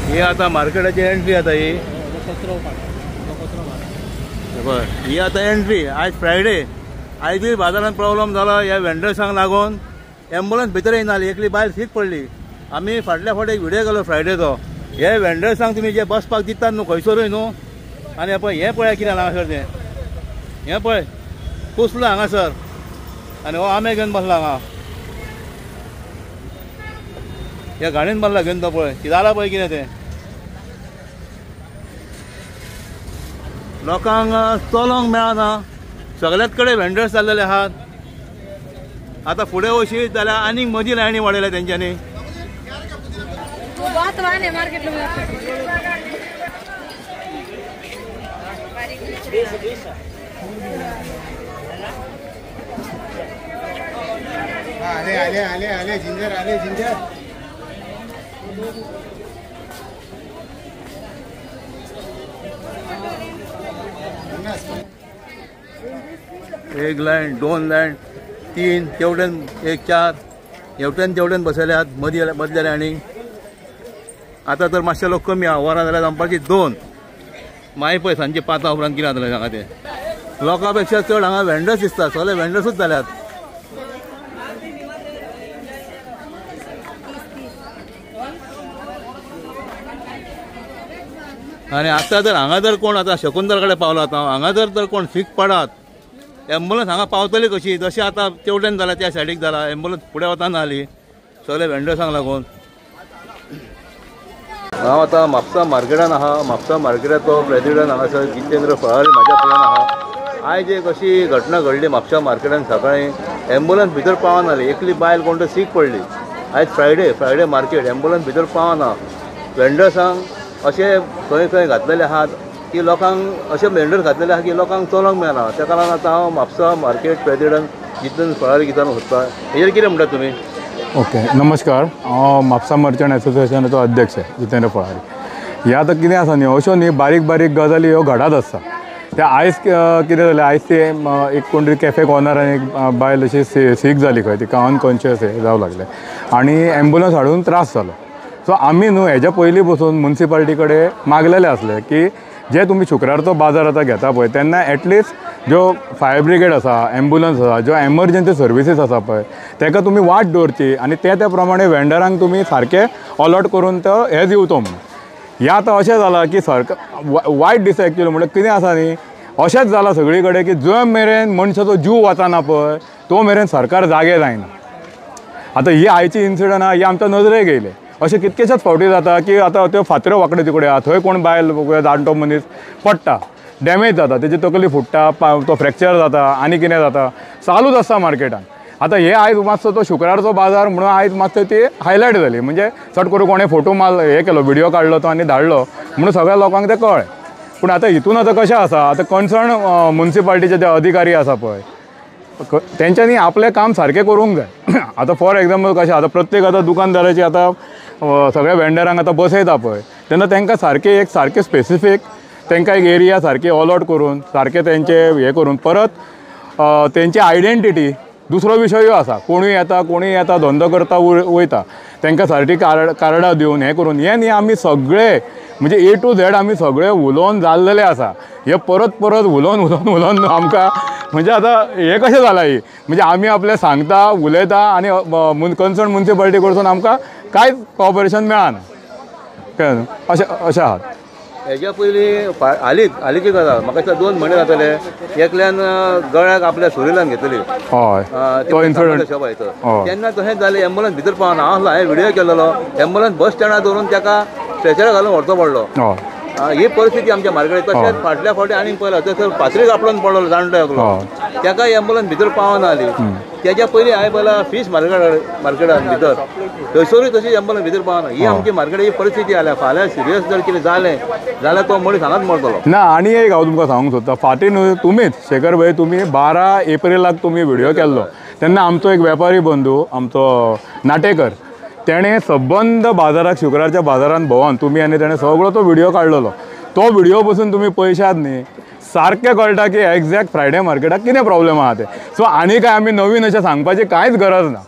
ही आता मार्केटाची एंट्री आता ही बरं ही आता एंट्री आज फ्रायडे आयज बी बाजारात प्रॉब्लेम जाला ह्या वेंडर्सांक लागून एम्बुलन्स भितर येनाली एकली बायल सीट पडली आमी फाटल्या फावटी एक व्हिडिओ केलो फ्रायडेचो हे वेंडर्सांक तुमी जे बसपाक दितात न्हू खंयसरूय न्हू आनी पळय हें पळय कितें हांगासर तें हें पळय कुसलो हांगासर आनी हो आमे घेवन बसला हांगा ह्या गाडयेन बसला घेवन तो पळय कितें जालां पळय कितें तें लोकांक चलोंक मेळना सगळ्याच कडेन वेंडर्स जाल्लेले आहात आता फुडें वशीत जाल्यार आनीक मदीं लायनी वाडयल्या तेंच्यांनी आले आले आले आले जिंजर आले जिंजर एक लायन दोन लायन तीन तेवढ्यान एक चार हेवट्यान तेवढ्यान बसयल्यात मदल्या लायनी आता तर मातशे लोक कमी आहा वरां जाल्यार दनपारची 2 मागीर पळय सांजचे 5 उपरांत कितें जातलें सांगा तें लोकां पेक्षा चड हांगा वेंडर्स दिसता सगळे वेंडर्सूच जाल्यात आनी आतां जर हांगा जर कोण आतां शकुंतल कडेन पावला आतां हांगा जर कोण सीट पडात एम्बुलन्स हांगा पावतली कशी जशी आतां तेवट्यान जाला त्या सायडीक जाला एम्बुलन्स फुडें वतना आली सगळे वेंडर्सांक लागून हांव आतां म्हापसा मार्केटान आहा म्हापसा मार्केटाचो प्रेसिडेंट हांगासर जितेंद्र फळारी म्हाज्या फुड्यान आहा आयज एक अशी घटना घडली म्हापसा मार्केटान सकाळीं एम्बुलन्स भितर पावनाली एकली बायल कोण तर सीक पडली आयज फ्रायडे मार्केट एम्बुलन्स भितर पावना वेंडर्सांक अशे खंय खंय घातलेले आहात की लोकांक अशे वेंडर्स घातलेले आहा की लोकांक चलोंक मेळना त्या कारणान आतां हांव म्हापसा मार्केट प्रेसिडेंट जितेंद्र फळारी विचारूंक सोदता हेजेर कितें म्हणटात तुमी ओके नमस्कार हांव म्हापसा मर्चंट एसोसिएशनाचो अध्यक्ष जितेंद्र फळारी हे आतां कितें आसा न्ही अश्यो न्ही बारीक बारीक गजाली ह्यो घडत आसता ते आयज कितें जालें आयज ते एक कोण तरी कॅफे कॉर्नरान एक बायल अशी सीक जाली खंय तिका अनकॉन्शियस जावं लागलें आनी एम्बुलन्स हाडून त्रास जालो सो आमी न्हू हेज्या पयलीं पसून म्युनिसिपालिटी कडेन मागलेले आसले की जे तुमी शुक्रारचो बाजार आतां घेता पळय तेन्ना एटलिस्ट ज्यो फायर ब्रिगेड आसा एम्बुलन्स आसा ज्यो एमर्जन्सी सर्विसीस आसा पळय ताका तुमी वाट दवरची आनी त्या प्रमाणे वेंडरांक तुमी सारके अलॉट करून तो हे दिवचो म्हणून हें आतां अशें जालां की सरकार वायट दिसा एक्चुअली म्हणल्यार कितें आसा न्ही अशेंच जालां सगळी कडेन की जो मेरेन मनशाचो जीव वचना पळय तो मेरेन सरकार जागे जायना आतां ही आयची इन्सिडंट आहा ही आमच्या नजरेक येयले अशें कितकेशेच फावटी जाता की आतां त्यो फातऱ्यो वांकडे तिकडे आहा थंय कोण बायल जाणटो मनीस पडटा डॅमेज जाता तेजी तकली फुट्टा तो फ्रॅक्चर जाता आनी कितें जाता चालूच आसता मार्केटान आतां हे आयज मातसो तो शुक्रारचो बाजार म्हणून आयज मातसो ती हायलायट जाली म्हणजे चड करून कोणें फोटो हे केलो व्हिडिओ काडलो तो आनी धाडलो म्हणून सगळ्या लोकांक तें कळ्ळें पूण आतां हितून आतां कशें आसा आतां कन्सर्न म्युनिसिपालिटीचे जे अधिकारी आसा पळय तेंच्यांनी आपलें काम सारकें करूंक जाय आतां फॉर एग्जाम्पल कशें आतां प्रत्येक आतां दुकानदाराची आतां सगळ्या वेंडरांक आतां बसयता पळय तेन्ना तांकां सारकें सारकें स्पेसिफीक तांकां एक एरिया सारकी अलॉट करून सारकें तेंचे हे करून परत तेंची आयडेंटिटी दुसरो विशयूय आसा कोणूय येता धंदो करता वयता तांकां सारकी कार्डां दिवन हें करून हें न्ही आमी सगळे म्हणजे A to Z आमी सगळे उलोवन जाल्लेले आसा हे परत उलोवन आमकां म्हणजे आतां हें कशें जालां ही म्हणजे आमी आपलें सांगता उलयता आनी कन्सर्न म्युनिसिपालिटी कडसून आमकां कांयच कॉपरेशन मेळना कळ्ळें अशें आहात हेज्या पयलीं हालींची गजाल म्हाका दिसता 2 म्हयने जातले एकल्यान गळ्याक आपल्या सुरिलान घेतली हय तो इन्सिडंट तेन्ना तशेंच जालें एम्बुलन्स भितर पावना हांवें व्हिडिओ केलेलो एम्बुलन्स बस स्टँडार दवरून ताका स्ट्रेचर घालून व्हरचो पडलो ही परिस्थिती आमच्या मार्केटांत तशेंच फाटल्या फावटी आनीक पळयला थंयसर फातरीक आपलोवन पडलो जाणटो एकलो ताका एम्बुलन्स भितर पावना आली तेज्या पयलीं हांवें पळयला फीश मार्केटान भितर थंयसरूय तशी एम्बुलन्स भितर पावना ही आमची मार्केटाची परिस्थिती जाल्या फाल्यां सिरियस जर कितें जालें जाल्यार तो मनीस हांगाच मरतलो ना आनी एक हांव तुमकां सांगूंक सोदता फाटीं न्हू तुमीच शेखर भाई तुमी 12 एप्रिलाक तुमी व्हिडिओ केल्लो तेन्ना आमचो एक वेपारी बंधू आमचो नाटेकर तेणें सबंद बाजाराक शुक्रारच्या बाजारान भोंवन तुमी आनी तेणें सगळो तो व्हिडिओ काडलेलो तो व्हिडिओ पसून तुमी पळयशात न्ही सारकें कळटा की एक्झॅक्ट फ्रायडे मार्केटाक कितें प्रॉब्लेम आहा ते सो आनी काय आमी नवीन अशें सांगपाची कांयच गरज ना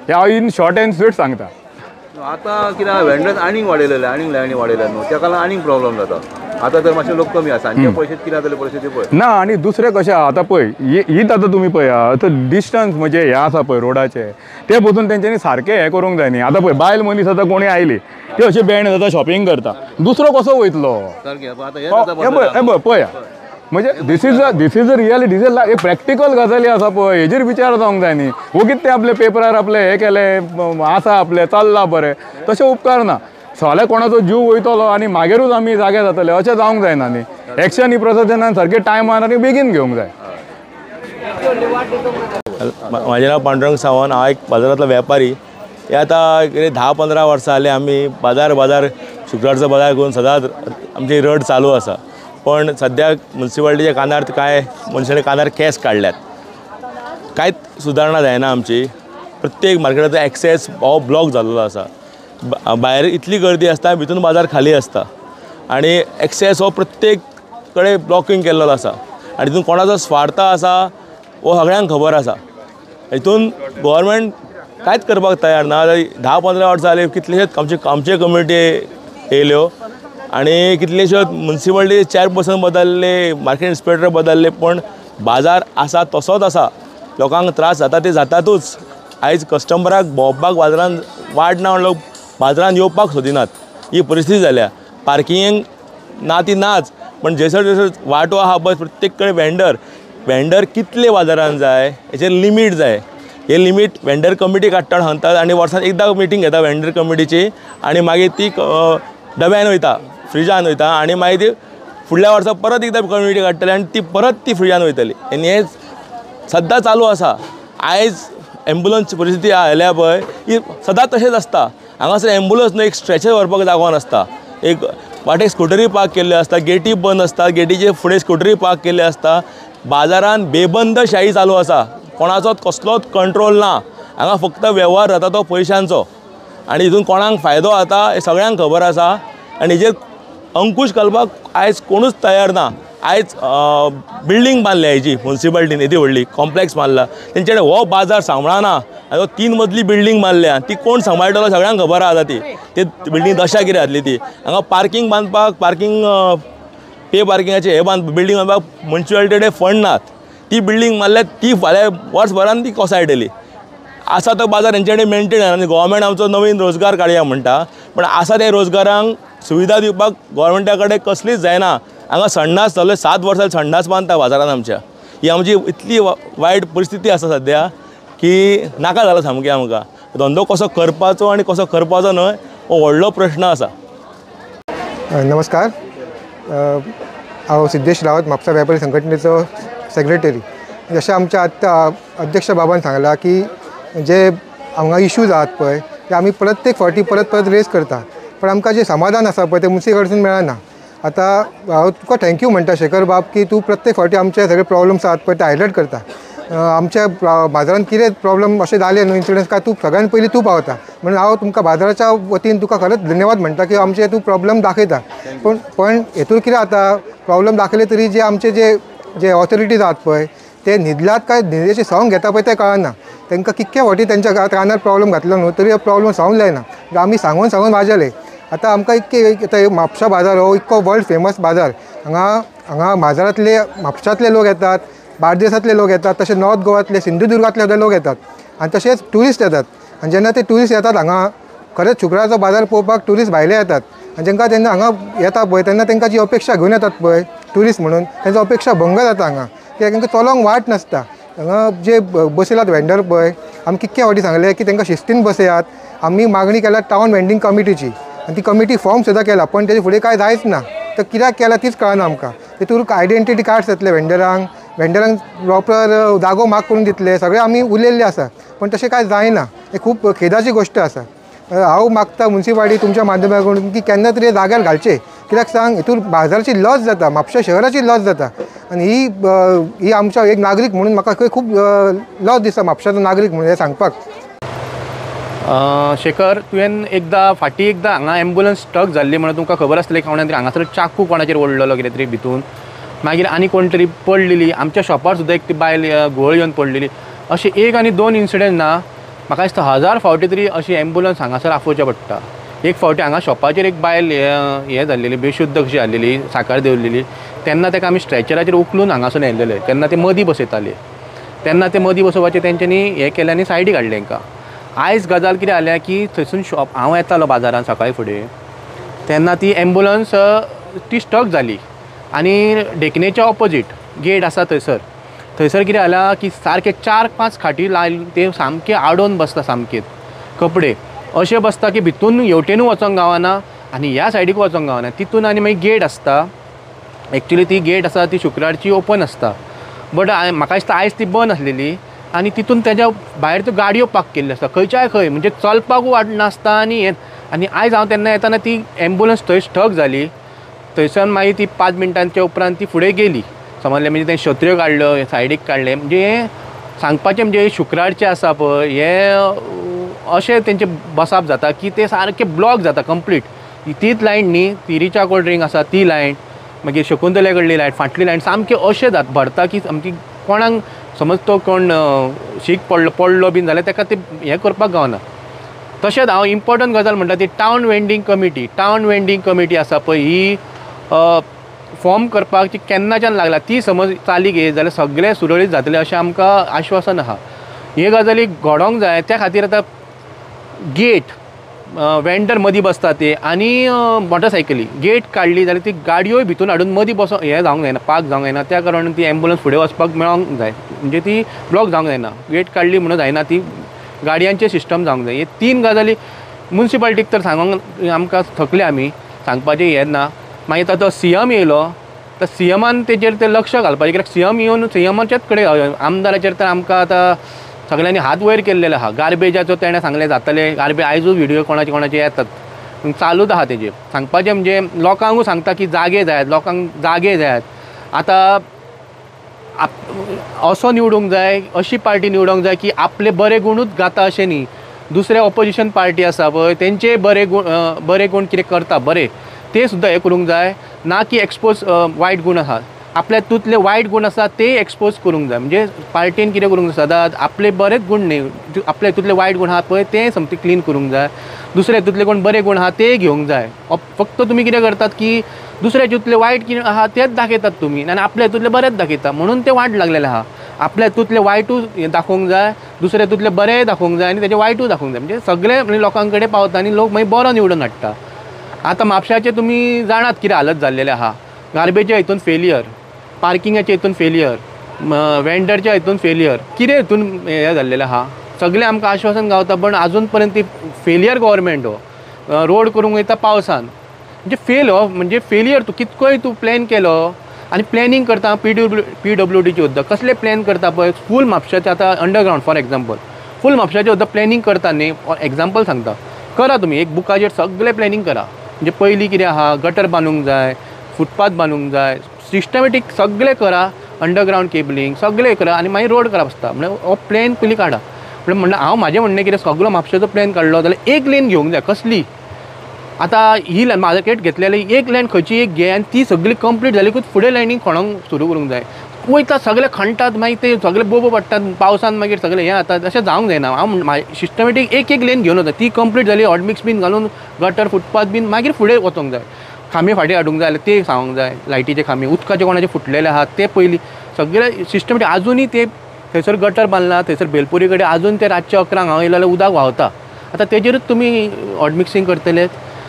हे हांव इन शॉर्ट एंड स्वीट सांगता आतां कित्याक वेंडर्स आनीक वाडयलेले आनीक लायनी वाडयल्यात न्हू त्या कारण आनीक प्रॉब्लम जाता आतां तर मातशे लोक कमी आसा सांजचे पयशे कितें जातले परिस्थिती पळय ना आणि दुसरें कशें आतां पळय हीच आतां तुमी पळया आतां डिस्टन्स म्हणजे हे आसा पळय रोडाचे ते पसून तेंच्यांनी सारकें हें करूंक जाय न्ही आतां पळय बायल मनीस आतां कोणी आयली ती अशी बँड जाता शॉपिंग करता दुसरो कसो वयतलो सारकें आतां हें जाता हे पळय पळया म्हणजे दिस इज अ रियलिटी एक प्रॅक्टिकल गजाली आसा पळय हेजेर विचार जावंक जाय न्ही वगीत ते आपले पेपरार आपले हे केले आसा आपले चल्ला बरें तशें उपकार ना फाल्यां कोणाचो जीव वयतलो आनी मागीरूच आमी जागे जातले अशें जावंक जायना न्ही एक्शन ही प्रशासनान सारकें टायमार आनी बेगीन घेवंक जाय माझे नाव पांडुरंग सावंत हांव एक बाजारांतलो वेपारी हे आतां कितें 10-15 वर्सां जालीं आमी बाजार शुक्रारचो बाजार करून सदांच आमची रड चालू आसा पण सद्याक म्युन्सिपाल्टीच्या कानार कांय मनशांनी कानार केस काडल्यात कांयच सुदारणा जायना आमची प्रत्येक मार्केटाचो एक्सेस हो ब्लॉक जाल्लो आसा भायर इतली गर्दी आसता भितून बाजार खाली आसता आनी एक्सेस हो प्रत्येक कडेन ब्लॉकिंग केल्लो आसा आनी तितून कोणाचो स्वार्थ आसा हो सगळ्यांक खबर आसा हितून गव्हर्मेंट कांयच करपाक तयार ना 10-15 वर्सां जालीं कितलेशेच आमचे कम्युनिटी येयल्यो आनी कितलेश्योच म्युन्सिपाल्टी चेअरपर्सन बदलले मार्केट इन्स्पेक्टर बदलले पण बाजार आसा तसोच आसा लोकांक त्रास जाता ते जातातूच आयज कस्टमराक भोंवपाक बाजारांत वाट ना म्हणल्यार बाजारांत येवपाक सोदिनात ही परिस्थिती जाल्या पार्किंग ना ती नाच पण जैसर वाटो आहा पळय प्रत्येक कडेन वेंडर कितले बाजारांत जाय हेचेर लिमीट जाय हे लिमीट वेंडर कमिटी काडटा सांगतात आनी वर्सांत एकदां मिटींग घेता वेंडर कमिटीची आनी मागीर ती डब्यान वयता फ्रिजान वयता आनी मागीर ती फुडल्या वर्सा परत एकदां कमिटी काडटली आनी ती परत ती फ्रिजान वयतली आनी हे सद्दां चालू आसा आयज एम्बुलन्सची परिस्थिती आयल्या पळय ही सदांच तशेंच आसता हांगासर एम्बुलन्स न्हू एक स्ट्रेचर व्हरपाक जागो नासता एक वाटेक स्कुटरी पार्क केल्ल्यो आसता गेटी बंद आसता गेटीचे फुडें स्कुटरी पार्क केल्ली आसता बाजारांत बेबंद शाही चालू आसा कोणाचोच कसलोच कंट्रोल ना हांगा फक्त वेव्हार जाता तो पयशांचो आनी हितून कोणाक फायदो जाता हे सगळ्यांक खबर आसा आनी हेजेर अंकूश घालपाक आयज कोणूच तयार ना आयज बिल्डींग बांदल्या हेजी म्युन्सिपाल्टीन येदी व्हडली कॉम्प्लेक्स बांदला तेंचे कडेन हो बाजार सांबाळना आनी 3 मजली बिल्डींग बांदल्या ती कोण सांबाळटलो सगळ्यांक खबर आसा ती बिल्डींग दशा कितें जातली ती हांगा पार्किंग बांदपाक पे पार्किंगाचे हे बिल्डींग बांदपाक म्युन्सिपाल्टी कडेन फंड नात ती बिल्डींग बांदल्या ती फाल्यां वर्सभरान ती कोसायटली आसा तो बाजार हेंचे कडेन मेंटेन आनी गोवोरमेंट आमचो नवीन रोजगार काडया म्हणटा पण आसा त्या रोजगारांक सुविधा दिवपाक गोवोरमेंटा कडेन कसलीच जायना हांगा संडास जाले 7 वर्सां संडास बांदता बाजारांत आमच्या ही आमची इतली वायट परिस्थिती आसा सद्या की नाका जाला सामकें आमकां धंदो कसो करपाचो आनी कसो करपाचो न्हय हो व्हडलो प्रश्न आसा नमस्कार हांव सिद्धेश रावत म्हापसा वेपारी संघटनेचो सेक्रेटरी जशें आमच्या आत्ता अध्यक्ष बाबान सांगलां की जे हांगा इश्यूज आहात पळय ते आमी प्रत्येक फावटी परत रेज करता पण आमकां जे समाधान आसा पळय ते मुन्सिपल कडसून मेळना आतां हांव तुका थँक्यू म्हणटा शेखर बाब की तूं प्रत्येक फावटी आमचे सगळे प्रॉब्लम्स आहात पळय ते हायलायट करता आमच्या बाजारांत कितें प्रॉब्लम अशें जाले न्हू इन्सिडंट्स काय तूं सगळ्यान पयलीं तूं पावता म्हणून हांव तुमकां बाजाराच्या वतीन तुका खरेंच धन्यवाद म्हणटा की आमचे तूं प्रॉब्लम दाखयता पण हेतून कितें जाता प्रॉब्लम दाखयले तरी जे आमचे जे ऑथॉरिटीज आहात पळय ते न्हिदलात काय न्हिदेची सवंग घेता पळय तें कळना तांकां कितके फावटी तेंच्या कानार प्रॉब्लम घातलो न्हू तरी प्रॉब्लम सांगूंक जायना आमी सांगून वाजले आतां आमकां इतके म्हापसा बाजार हो इतको वर्ल्ड फेमस बाजार हांगा बाजारांतले म्हापशांतले लोक येतात बार्देसांतले लोक येतात तशें नॉर्थ गोवातले सिंधुदुर्गांतले सुद्दां लोक येतात आनी तशेंच ट्युरिस्ट येतात आनी जेन्ना ते ट्युरिस्ट येतात हांगा खरेंच शुक्रारचो बाजार पळोवपाक ट्युरिस्ट भायले येतात आनी जेंकां तेन्ना हांगा येता पळय तेन्ना तेंकां जी अपेक्षा घेवन येतात पळय ट्युरिस्ट म्हणून तेंचो अपेक्षा भंग जाता हांगा कित्याक तांकां चलोंक वाट नासता हांगा जे बसयलात वेंडर पळय आमी कितके फावटी सांगले की तांकां शिस्तीन बसयात आमी मागणी केल्या टावन वेंडिंग कमिटीची आनी ती कमिटी फॉर्म सुद्दां केला पण तेजे फुडें कांय जायच ना तर कित्याक केला तीच कळना आमकां तेतून आयडेंटिटी कार्ड्स येतले वेंडरांक प्रॉपर जागो माग करून दितले सगळे आमी उलयल्ले आसा पण तशें कांय जायना हे खूब खेदाची गोश्ट आसा हांव मागता म्युन्सिपाल्टी तुमच्या माध्यमातून की केन्ना तरी जाग्यार घालचे कित्याक सांग हितून बाजाराची लॉस जाता म्हापशा शहराची लॉस जाता आनी ही आमच्या एक नागरीक म्हणून म्हाका खंय खूब लॉस दिसता म्हापशाचो नागरीक म्हणून हें सांगपाक शेखर तुवें एकदां हांगा एम्बुलन्स स्टक जाल्ली म्हणून तुमकां खबर आसतलें कोणा तरी हांगासर चाकू कोणाचेर ओडलेलो कितें तरी भितून मागीर आनी कोण तरी पडलेली आमच्या शॉपार सुद्दां एक ती बायल घुंवळ येवन पडलेली अशें 1 आनी 2 इन्सिडंट ना म्हाका दिसता 1000 फावटी तरी अशी एम्बुलन्स हांगासर आफोवचें पडटा. एक फावटी हांगा शॉपाचेर एक बायल हें जाल्लेली बेशुद्ध कशी जाल्लेली, साकार देवलेली, तेन्ना ताका आमी स्ट्रेचराचेर उखलून हांगासून येयल्लेले. तेन्ना ते मदीं बसयताले. तेन्ना ते मदीं बसोवपाचें तेंच्यांनी हें केलें आनी सायडीक हाडलें तांकां. आयज गजाल कितें जाल्या की थंयसून हांव येतालो बाजारांत सकाळी फुडें, तेन्ना ती एम्बुलन्स ती स्टक जाली आनी देखणेच्या ऑपोजीट गेट आसा थंयसर कितें जालां की सारके 4-5 खाटी लायले, ते सामके आडोवन बसता, सामकेच कपडे अशे बसता की भितून हेवटेनूय वचोंक गावना आनी ह्या सायडीक वचोंक गावना. तितून आनी मागीर गेट आसता. एक्चुली ती गेट आसा ती शुक्रारची ओपन आसता, बट म्हाका दिसता आयज ती बंद आसलेली आनी तितून तेज्या भायर त्यो गाडयो पार्क केल्ल्यो आसता खंयच्याय खंय, म्हणजे चलपाकूय वाट नासता. आनी आयज हांव तेन्ना येताना ती एम्बुलन्स थंय स्टक जाली. थंयसान मागीर ती 5 मिनटांच्या उपरांत ती फुडें गेली. समजलें, म्हणजे तें छत्र्यो काडल्यो, सायडीक काडले. म्हणजे सांगपाचें म्हणजे शुक्रारचें आसा पळय हें अशें तेंचें बसाप जाता की ते सारके ब्लॉक जाता कंप्लीट. तीच लायन न्ही, ती रिचा कोल्ड ड्रिंक आसा ती लायन, मागीर शकुंतले कडली लायन, फाटली लायन, सामकें अशें भरता की सामकी कोणाक समज तो कोण शीक पडलो बीन जाल्यार ताका ते हें करपाक गावना. तशेंच हांव इम्पॉर्टंट गजाल म्हणटा ती टावन वेंडिंग कमिटी आसा पळय, ही फॉर्म करपाक ती केन्नाच्यान लागला. ती समज चालीक येयत जाल्यार सगळें सुरळीत जातलें अशें आमकां आश्वासन आहा. हे गजाली घडोवंक जाय. त्या खातीर आतां गेट वेंडर मदीं बसता ते आनी मोटरसायकली गेट काडली जाल्यार ती गाडयोय भितून हाडून मदीं बसोंक हें जावंक जायना, पार्क जावंक जायना. त्या कारणान ती एम्बुलन्स फुडें वचपाक मेळोंक जाय, म्हणजे ती ब्लॉक जावंक जायना. गेट काडली म्हणून जायना, ती गाडयांचें सिस्टम जावंक जाय. हे 3 गजाली म्युन्सिपाल्टीक तर सांगूंक आमकां थकले आमी, सांगपाचें हें ना. मागीर तो CM येयलो, तर CMान तेजेर ते लक्ष घालपाचें, कित्याक CM येवन CMच्याच कडेन आमदाराचेर तर आमकां आतां सगळ्यांनी हात वयर केल्लेले आहा. गार्बेजाचो तेणें सांगलें जातलें, गार्बेज आयजूच व्हिडियो कोणाचे येतात, चालूच आहा तेजेर. सांगपाचें म्हणजे लोकांकूय सांगता की जागे जायात, लोकांक जागे जायात. आतां असो निवडूंक जाय, अशी पार्टी निवडूंक जाय की आपले बरे गुणूच गाता अशें न्ही. दुसरे ऑपोजिशन पार्टी आसा पळय तेंचे बरे गुण कितें करता बरे ते सुद्दां हें करूंक जाय, ना की एक्सपोज वायट गुण आसा. आपल्यातूतले वायट गुण आसा ते एक्सपोज करूंक जाय. म्हणजे पार्टीन कितें करूंक जाय, सदांच आपले बरेच गुण न्ही, आपल्या हितूंतले वायट गुण आहा पळय ते समती क्लीन करूंक जाय. दुसऱ्या हितूंतले कोण बरे गुण आहा ते घेवंक जाय. फक्त तुमी कितें करतात की दुसऱ्या हितूंतले वायट कितें आहा तेच दाखयतात तुमी आनी आपल्या हितूंतले बरेच दाखयता, म्हणून ते वाट लागलेले आहा. आपल्या हितूंतले वायटूय दाखोवंक जाय, दुसऱ्या हितूंतले बरेय दाखोवंक जाय आनी तेजे वायटूय दाखोवंक जाय. म्हणजे सगळे लोकां कडेन पावता आनी लोक मागीर बरो निवडून हाडटा. आतां म्हापशाचे तुमी जाणात कितें हालत जाल्लेले आहा. गार्बेजा हितून फेलियर, पार्किंगाच्या हितून फेलियर, वेंडरच्या हितून फेलियर, कितें हितून हें जाल्लेलें आहा. सगळें आमकां आश्वासन गावता पण आजून पर्यंत ती फेलियर गव्हर्मेंट हो रोड करूंक वयता पावसान. म्हणजे फेल हो, म्हणजे फेलियर. तूं कितकोय तूं प्लॅन केलो आनी प्लॅनिंग करता PWDची सुद्दां कसले प्लॅन करता पळय फूल म्हापशाचें आतां अंडरग्रावंड फॉर एग्जाम्पल फूल म्हापशाचें सुद्दां प्लॅनिंग करता न्ही. फॉर एग्जाम्पल सांगता, करा तुमी एक बुकाचेर सगळें प्लॅनिंग करा. म्हणजे पयलीं कितें आहा, गटर बांदूंक जाय, फुटपाथ बांदूंक जाय, सिस्टमॅटीक सगळें करा, अंडरग्रावंड केबलिंग सगळें करा आनी मागीर रोड करप आसता. म्हणजे हो प्लॅन पयलीं काडा. म्हणून हांव म्हाजें म्हणणें कितें, सगळो म्हापशाचो प्लॅन काडलो जाल्यार एक लेन घेवंक जाय. कसली आतां ही मार्केट घेतलेली एक लायन खंयची एक घे आनी ती सगळी कंप्लीट जालीकूच फुडें लायनीक खणोंक सुरू करूंक जाय. वयता सगळे खणटात मागीर ते सगळे बोबो पडटात पावसान, मागीर सगळे हें जातात. अशें जावंक जायना. हांव सिस्टमॅटीक एक लेन घेवन वता, ती कंप्लीट जाली, हॉटमिक्स बीन घालून गटर फुटपाथ बीन मागीर फुडें वचोंक जाय. खांबे फाटीं हाडूंक जाय जाल्यार ते सांगूंक जाय, लायटीचे खांबे, उदकाचे कोणाचे फुटलेले आहात ते पयलीं सगळे सिस्टमॅटीक. आजुनूय ते थंयसर गटर बांदला, थंयसर बेलपुरी कडेन आजून ते रातच्या 11 हांव येयलो जाल्यार उदक व्हांवता. आतां तेजेरूच तुमी हॉटमिक्सिंग करतले.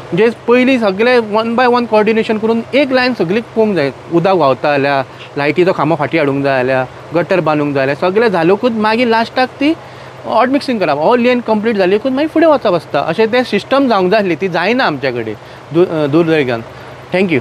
म्हणजे पयलीं सगळें 1 by 1 कॉर्डिनेशन करून एक लायन सगळी पळोवंक जाय. उदक व्हांवता जाल्यार, लायटीचो खांबो फाटीं हाडूंक जाय जाल्यार, गटर बांदूंक जाय जाल्यार सगळें जालेकूच मागीर लास्टाक ती हॉटमिक्सिंग करप. हो लेन कंप्लीट जालेकूच मागीर फुडें वचप आसता. अशें तें सिस्टम जावंक जाय आसली, ती जायना आमच्या कडेन दुर्दैवान. थँक्यू.